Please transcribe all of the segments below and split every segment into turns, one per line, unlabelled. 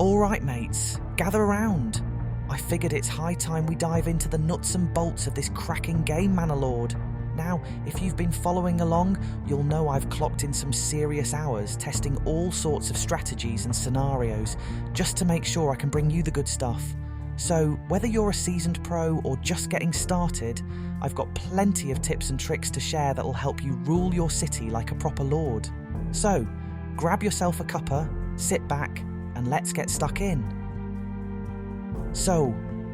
Alright mates, gather around. I figured it's high time we dive into the nuts and bolts of this cracking game, Manor Lord. Now, if you've been following along, you'll know I've clocked in some serious hours testing all sorts of strategies and scenarios just to make sure I can bring you the good stuff. So, whether you're a seasoned pro or just getting started, I've got plenty of tips and tricks to share that'll help you rule your city like a proper lord. So, grab yourself a cuppa, sit back, and let's get stuck in. So,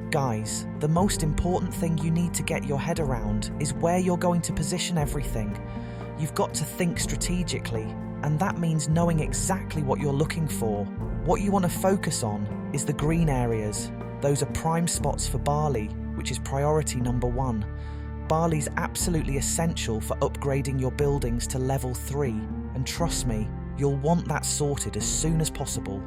guys, the most important thing you need to get your head around is where you're going to position everything. You've got to think strategically, and that means knowing exactly what you're looking for. What you want to focus on is the green areas. Those are prime spots for barley, which is priority number 1. Barley's absolutely essential for upgrading your buildings to level 3, and trust me, you'll want that sorted as soon as possible.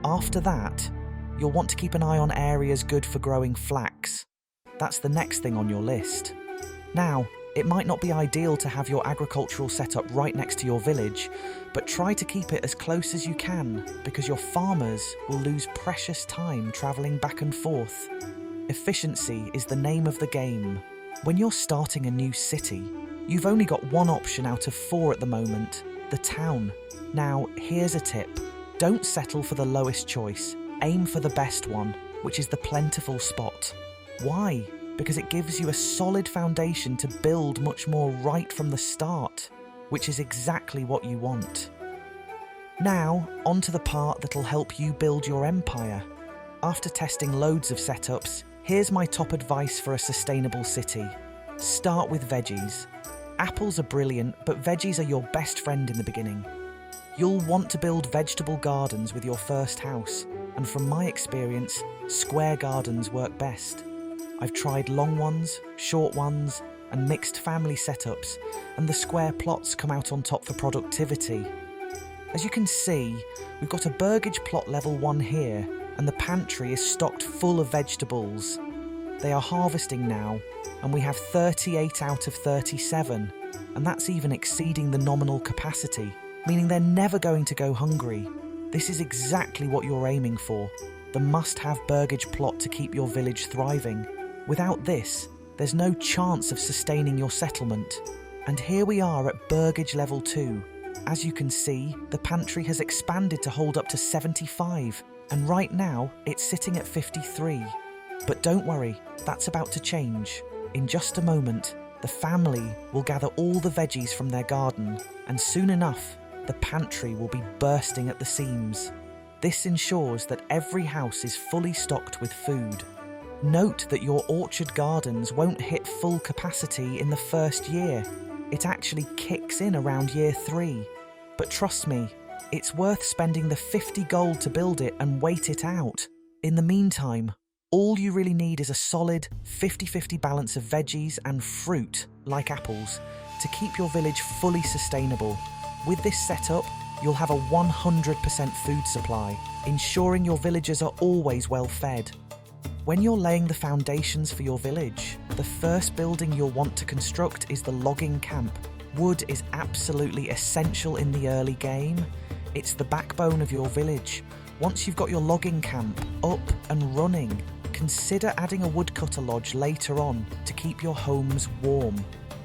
After that, you'll want to keep an eye on areas good for growing flax. That's the next thing on your list. Now, it might not be ideal to have your agricultural setup right next to your village, but try to keep it as close as you can because your farmers will lose precious time travelling back and forth. Efficiency is the name of the game. When you're starting a new city, you've only got one option out of 4 at the moment, the town. Now, here's a tip. Don't settle for the lowest choice. Aim for the best one, which is the plentiful spot. Why? Because it gives you a solid foundation to build much more right from the start, which is exactly what you want. Now, on to the part that'll help you build your empire. After testing loads of setups, here's my top advice for a sustainable city. Start with veggies. Apples are brilliant, but veggies are your best friend in the beginning. You'll want to build vegetable gardens with your first house, and from my experience, square gardens work best. I've tried long ones, short ones, and mixed family setups, and the square plots come out on top for productivity. As you can see, we've got a burgage plot level 1 here, and the pantry is stocked full of vegetables. They are harvesting now, and we have 38 out of 37, and that's even exceeding the nominal capacity, meaning they're never going to go hungry. This is exactly what you're aiming for, the must-have burgage plot to keep your village thriving. Without this, there's no chance of sustaining your settlement. And here we are at burgage level 2. As you can see, the pantry has expanded to hold up to 75, and right now it's sitting at 53. But don't worry, that's about to change. In just a moment, the family will gather all the veggies from their garden, and soon enough, the pantry will be bursting at the seams. This ensures that every house is fully stocked with food. Note that your orchard gardens won't hit full capacity in the first year. It actually kicks in around year 3. But trust me, it's worth spending the 50 gold to build it and wait it out. In the meantime, all you really need is a solid 50-50 balance of veggies and fruit, like apples, to keep your village fully sustainable. With this setup, you'll have a 100% food supply, ensuring your villagers are always well fed. When you're laying the foundations for your village, the first building you'll want to construct is the logging camp. Wood is absolutely essential in the early game. It's the backbone of your village. Once you've got your logging camp up and running, consider adding a woodcutter lodge later on to keep your homes warm.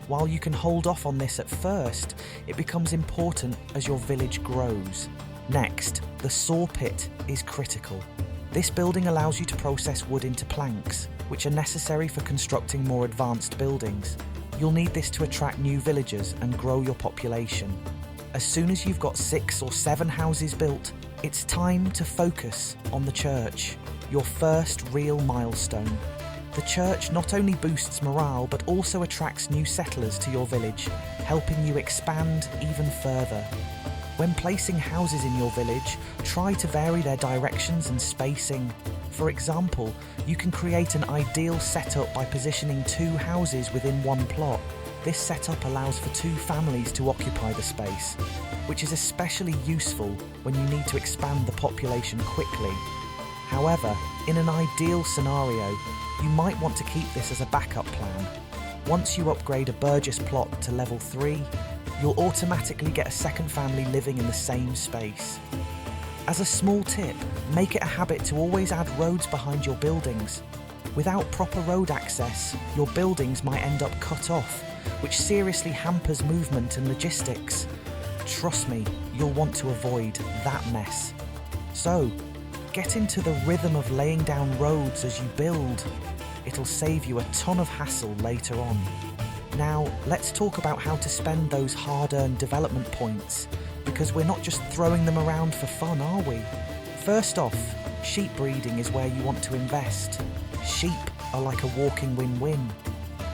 While you can hold off on this at first, it becomes important as your village grows. Next, the saw pit is critical. This building allows you to process wood into planks, which are necessary for constructing more advanced buildings. You'll need this to attract new villagers and grow your population. As soon as you've got 6 or 7 houses built, it's time to focus on the church, your first real milestone. The church not only boosts morale but also attracts new settlers to your village, helping you expand even further. When placing houses in your village, try to vary their directions and spacing. For example, you can create an ideal setup by positioning 2 houses within one plot. This setup allows for 2 families to occupy the space, which is especially useful when you need to expand the population quickly. However, in an ideal scenario, you might want to keep this as a backup plan. Once you upgrade a Burgess plot to level 3, you'll automatically get a second family living in the same space. As a small tip, make it a habit to always add roads behind your buildings. Without proper road access, your buildings might end up cut off, which seriously hampers movement and logistics. Trust me, you'll want to avoid that mess. So, get into the rhythm of laying down roads as you build. It'll save you a ton of hassle later on. Now, let's talk about how to spend those hard-earned development points, because we're not just throwing them around for fun, are we? First off, sheep breeding is where you want to invest. Sheep are like a walking win-win.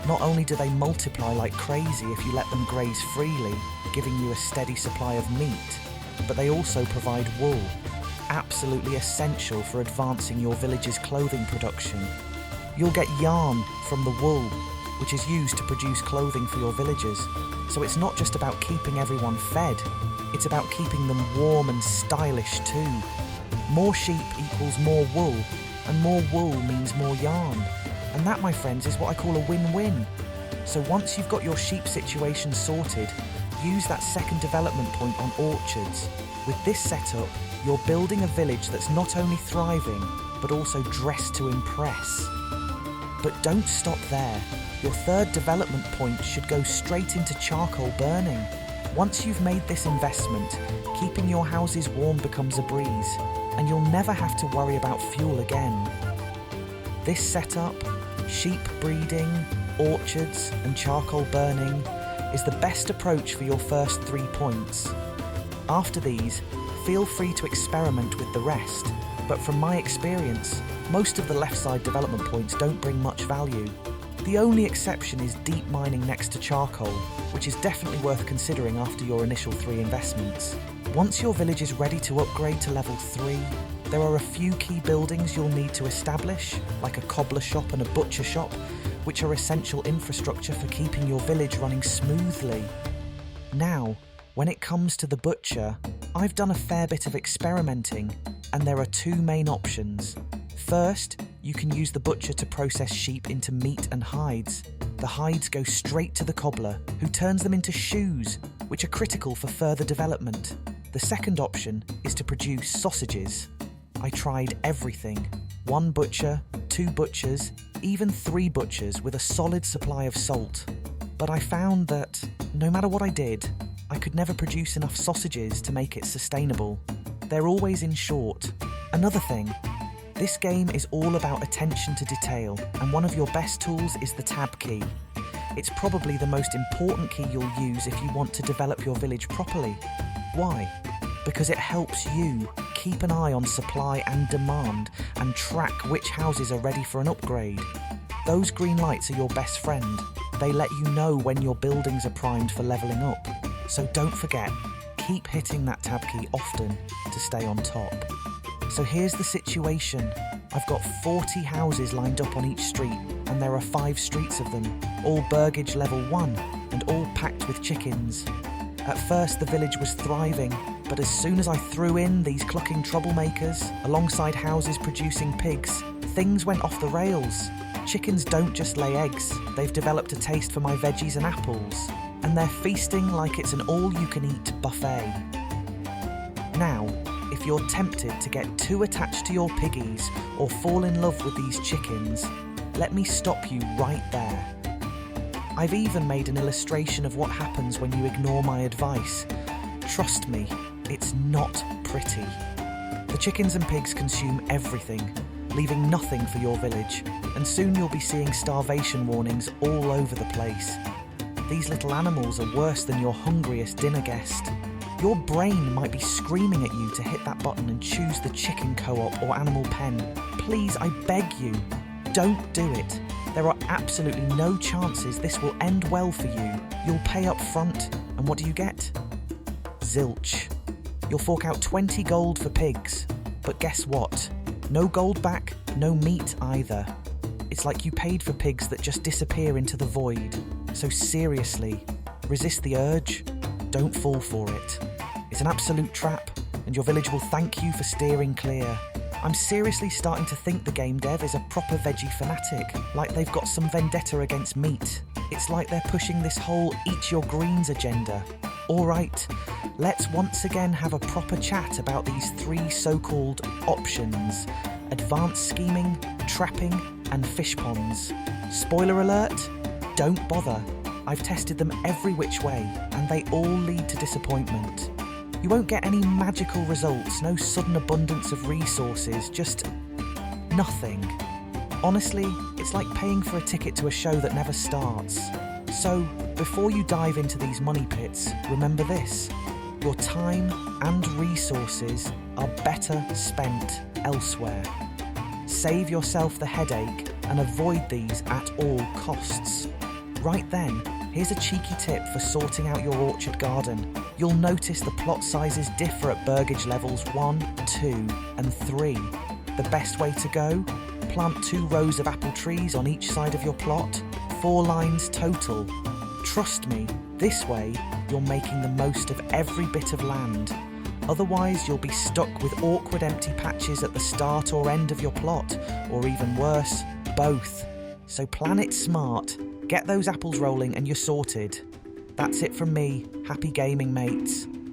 Not only do they multiply like crazy if you let them graze freely, giving you a steady supply of meat, but they also provide wool, absolutely essential for advancing your village's clothing production. You'll get yarn from the wool, which is used to produce clothing for your villagers. So it's not just about keeping everyone fed, it's about keeping them warm and stylish too. More sheep equals more wool, and more wool means more yarn. And that, my friends, is what I call a win-win. So once you've got your sheep situation sorted, use that second development point on orchards. With this setup, you're building a village that's not only thriving, but also dressed to impress. But don't stop there. Your third development point should go straight into charcoal burning. Once you've made this investment, keeping your houses warm becomes a breeze, and you'll never have to worry about fuel again. This setup, sheep breeding, orchards, and charcoal burning, is the best approach for your first 3 points. After these, feel free to experiment with the rest, but from my experience, most of the left side development points don't bring much value. The only exception is deep mining next to charcoal, which is definitely worth considering after your initial 3 investments. Once your village is ready to upgrade to level 3, there are a few key buildings you'll need to establish, like a cobbler shop and a butcher shop, which are essential infrastructure for keeping your village running smoothly. Now, when it comes to the butcher, I've done a fair bit of experimenting, and there are 2 main options. First, you can use the butcher to process sheep into meat and hides. The hides go straight to the cobbler, who turns them into shoes, which are critical for further development. The second option is to produce sausages. I tried everything. 1 butcher, 2 butchers, even 3 butchers with a solid supply of salt. But I found that, no matter what I did, I could never produce enough sausages to make it sustainable. They're always in short. Another thing, this game is all about attention to detail, and one of your best tools is the tab key. It's probably the most important key you'll use if you want to develop your village properly. Why? Because it helps you keep an eye on supply and demand and track which houses are ready for an upgrade. Those green lights are your best friend. They let you know when your buildings are primed for leveling up. So don't forget, keep hitting that tab key often to stay on top. So here's the situation. I've got 40 houses lined up on each street, and there are 5 streets of them, all burgage level 1, and all packed with chickens. At first the village was thriving, but as soon as I threw in these clucking troublemakers, alongside houses producing pigs, things went off the rails. Chickens don't just lay eggs, they've developed a taste for my veggies and apples, and they're feasting like it's an all-you-can-eat buffet. Now, if you're tempted to get too attached to your piggies or fall in love with these chickens, let me stop you right there. I've even made an illustration of what happens when you ignore my advice. Trust me, it's not pretty. The chickens and pigs consume everything, leaving nothing for your village, and soon you'll be seeing starvation warnings all over the place. These little animals are worse than your hungriest dinner guest. Your brain might be screaming at you to hit that button and choose the chicken co-op or animal pen. Please, I beg you, don't do it. There are absolutely no chances this will end well for you. You'll pay up front, and what do you get? Zilch. You'll fork out 20 gold for pigs, but guess what? No gold back, no meat either. It's like you paid for pigs that just disappear into the void. So seriously, resist the urge. Don't fall for it. It's an absolute trap, and your village will thank you for steering clear. I'm seriously starting to think the game dev is a proper veggie fanatic, like they've got some vendetta against meat. It's like they're pushing this whole eat your greens agenda. Alright, let's once again have a proper chat about these three so-called options: advanced scheming, trapping, and fish ponds. Spoiler alert, don't bother. I've tested them every which way, and they all lead to disappointment. You won't get any magical results, no sudden abundance of resources, just nothing. Honestly, it's like paying for a ticket to a show that never starts. So, before you dive into these money pits, remember this: your time and resources are better spent elsewhere. Save yourself the headache and avoid these at all costs. Right then, here's a cheeky tip for sorting out your orchard garden. You'll notice the plot sizes differ at burgage levels 1, 2, and 3. The best way to go? Plant 2 rows of apple trees on each side of your plot, 4 lines total. Trust me, this way you're making the most of every bit of land. Otherwise, you'll be stuck with awkward empty patches at the start or end of your plot, or even worse, both. So plan it smart, get those apples rolling and you're sorted. That's it from me. Happy gaming, mates.